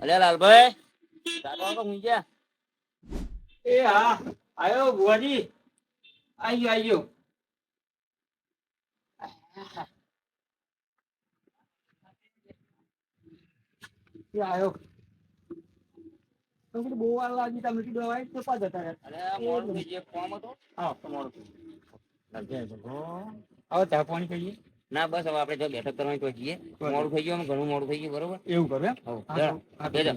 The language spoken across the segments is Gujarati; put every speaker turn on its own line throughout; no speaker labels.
અલ્યા લાલભાઈ ચાલો તો હું ગયા
એ હા આયો ભુવાજી આઈ ગયો એ આયો તો બહુ વાર લાગી તમે કીધું હવે તો પા જતા રહ્યા
અરે મોડું થઈ ગયું ફોર્મ હતો
હા તો મોડું થઈ ગયું હવે ચા પાણી કહીએ
ના બસ હવે આપણે જો બેઠક કરવાની તો જઈએ મોડું થઈ ગયું ઘણું મોડું થઈ ગયું બરોબર
એવું કરે
હવ
હા
બેજા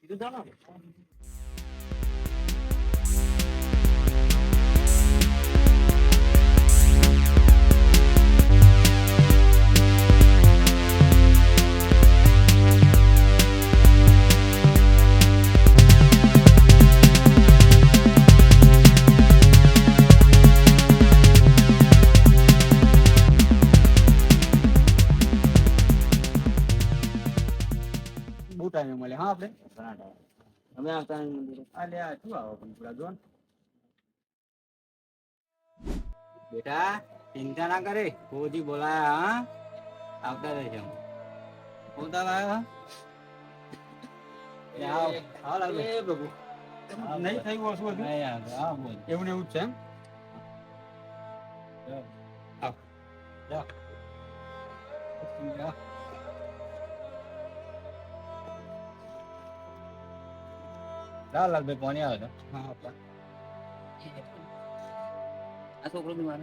કીધું જાણો
બહુ ટાઈમે મળે હા આપણે
અમે આવતા નહીં મંદિરે
અલે આ શું આવો પણ પૂરા જોન બેટા ચિંતા ના કરે કોજી બોલાયા હા આવતા રહેજો બોલતા લાયા હા લાલ એ પ્રભુ નહીં થયું હશું હજુ એવું ને એવું જ છે એમ આવ જા લાલભાઈ પાણી આવે છે હા આપા
આ છોકરો બીમાર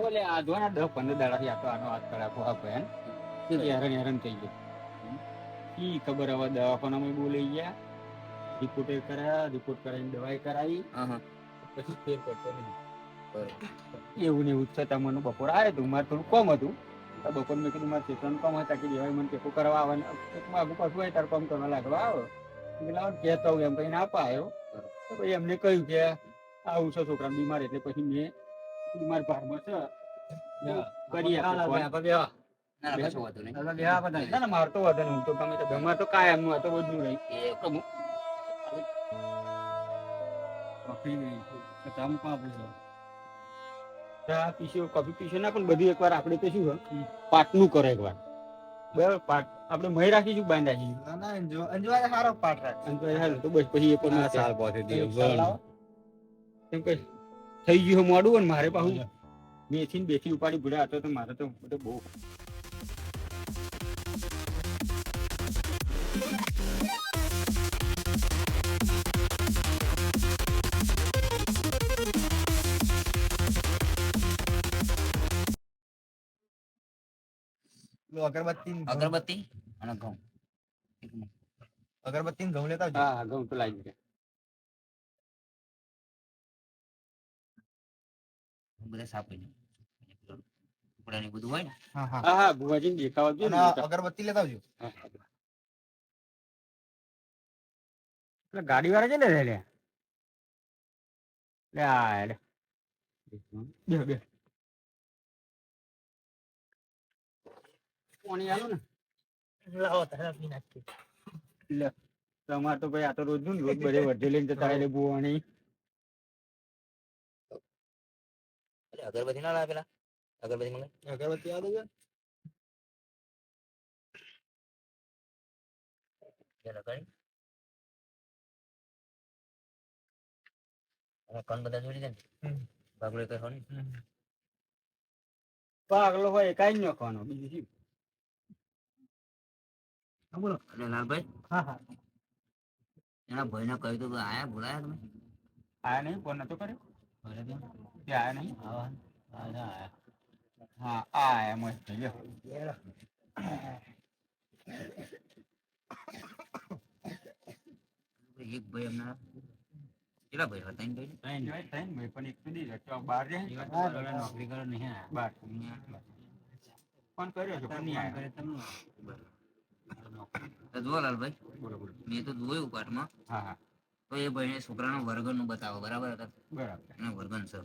ઓલે આ જો ને 10-15 દાડાથી આ તો આનો હાથ કડાકો આપે હે હેરાન થઈ ગયો ઈ ખબર હવે દવાખાનામાં બોલાઈ ગયા રિપોર્ટ કરાવીને દવાઈ કરાવી પછી ફેર પડતો નહીં એવું ને એવું જ થતા મને બપોર આવે તું મારે થોડું કોમ હતું બપોર મેં કીધું મારે ચેતવાનું કામ હતા કે દેવાય મને ટેકો કરવા આવે આગુ પાછું હોય તારે કામ કરવા લાગવા આવે લાવ કહેતો એમ કહીને આપા આવ્યો તો પછી એમને કહ્યું કે આવું છે છોકરા બીમાર એટલે પછી મેં બીમાર ભાગમાં છે કરી ના ના મારતો વધે હું તો ગમે તે ગમે તો કાયમ નું તો રોજનું રહી એ પ્રભુ કોફી પીશો ના પણ બધું એકવાર આપણે તો શું પાટનું કરે એકવાર બરાબર પાટ આપણે મહી રાખીશું બાંધ રાખીશું અંજવારે સારો પાટ રાખે અંજવારે તો બસ પછી એ પણ સાલ પહોંચે કેમ કે થઈ ગયું મોડું ને મારે પાછું મેથી ને બેથી ઉપાડી ભૂલ્યા હતો તો મારે તો બહુ
અગરબત્તી અને ઘઉં
અગરબત્તી ને ઘઉં લેતા હા ઘઉં તો લાવી દે
બધા સાપી ટુકડા ને બધું હોય ને
હા ભુવાજી ને દેખાવા જોઈએ અગરબત્તી લેતા આવજો ગાડી વાળા છે ને લે આ બે પાણી આલો ને લાવો તારા પી નાખી લે તમાર તો ભાઈ આ તો રોજ નું રોજ બધે વધે લઈને જતા રહે બુવાણી
અગરબત્તી ના લાવે પેલા અગરબત્તી મળે
અગરબત્તી આ દે
કણ બધા જોડી દે ભાગલો કઈ હોય
પાગલો હોય કઈ ન ખાવાનો બીજું શું બોલો
એટલે લાલભાઈ
હા
એના ભાઈ ને કહ્યું તું આયા બોલાયા તમે
આયા નહીં ફોન નતો કર્યો તે આયા નહીં હા આયા મસ્ત લ્યો
એક ભાઈ એમના કેટલા ભાઈ હતા
ત્રણ ભાઈ પણ એક સુધી બહાર જાય નોકરી કરો નહીં બહાર ફોન કર્યો છે પણ નહીં આવ્યો
જુઓ લાલભાઈ
બરોબર
મેં તો જોયું પાઠમાં
હા
તો એ ભાઈ છોકરાનો વર્ગન નું બતાવો બરાબર હતા
બરાબર
એનો વર્ગન છે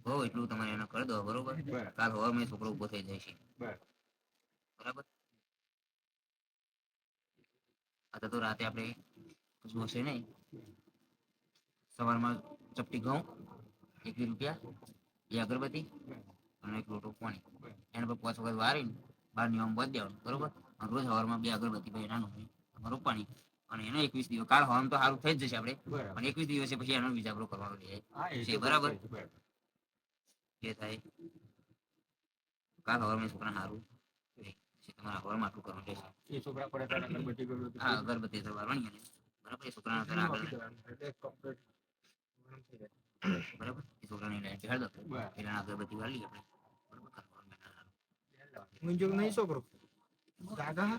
કહો એટલું તમારે એને કરી દો બરોબર કાલ હવે મેં છોકરો ઉભો થઈ જાય છે બરાબર આ તો રાતે આપણે જોશે નહીં સવારમાં ચપટી ઘઉં રૂપિયા, એ અગરબત્તી અને એક લોટો પાણી. એના પર 5 વખત વારીને બહાર નિયમ બાંધી દેવાનું, બરોબર. અને રોજ સવારમાં 2 અગરબત્તી પછી એના તમારું પાણી. અને એનો 21 દિવસ, કાલ હવામાં તો સારું થઈ જ જશે આપણે, પણ 21 દિવસે પછી એનો વિજાગરો કરવાનો છે, બરાબર. એ થાય કાલ હવામાં છોકરા સારું તમારા હવામાં આટલું કરવાનું રહેશે.
એ છોકરા પડે ત્યારે અગરબત્તી કરવી
હા, અગરબત્તી તો વારવાની ને, બરાબર. એ છોકરાના ઘરે આગળ બરાબર, એ છોકરાની લાઈન બેહાડ દો એટલે અગરબત્તી વાળી આપણે, બરાબર.
મુંજો નહીં છોકરો દાદા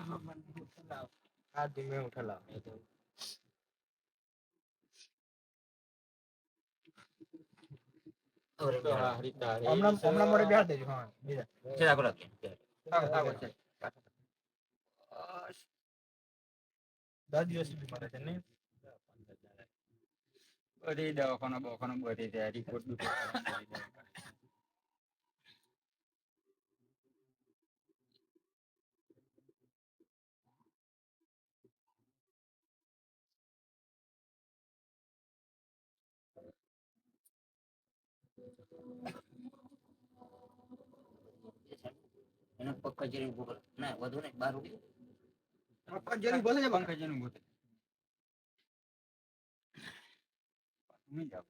આ ધીમે ઉઠેલા હમણાં મોડે બેહાડ દેજો. હા
છે આગળ રાખીએ.
10 દિવસ સુધી મળે છે ને.
બધી દવાખાના બધી તૈયારી રિપોર્ટ
એનો પગ કચેરી ઉભો કરો. ના, વધુ નહીં, 12 રૂપિયા.
પંજરી બોલે છે
પંકજનું ગોતે નહીં જાવ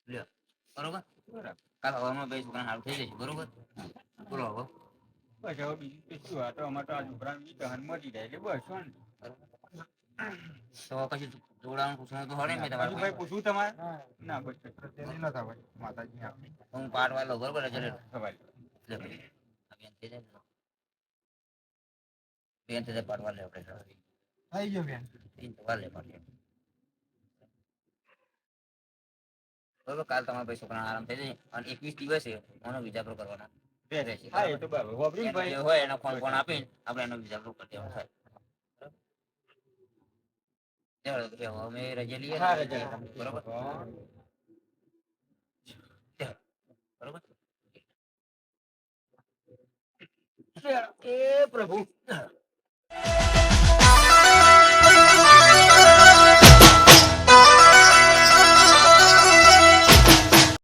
લ્યો, બરોબર.
બરાબર.
કાલ હવામાં બે છોકરા સારું થઈ જશે, બરોબર. બોલો હવે.
બસ હવે બીજું તો શું, આ તો અમારે તો આ છોકરાને બી દહન મળી જાય એટલે બસ શું
તો પછી જોડાવાનું પૂછવાનું તો હોય ને મેં તમારે
ભાઈ પૂછવું તમારે ના બસ
તેની ન થાય માતાજી આપણી
હું પાડવા લો, બરોબર.
સવાલ
બેન તે પાડવા લે આપણે
થઈ ગયો બેન.
લે પાડીએ, બરોબર. કાલ તમારા ભાઈ છોકરા આરામ થઈ જાય અને 21 દિવસે એનો વિજાગરો કરવાનો રહેશે.
હા એ તો બરાબર વાપરી
એનો
ભાઈ
જે હોય એનો ફોન આપીને આપણે એનો વિજાગરો કરી દેવાનો થાય. અમે રજા લઈએ
હા
ને,
રજા
બરોબર. બરોબર.
એ પ્રભુ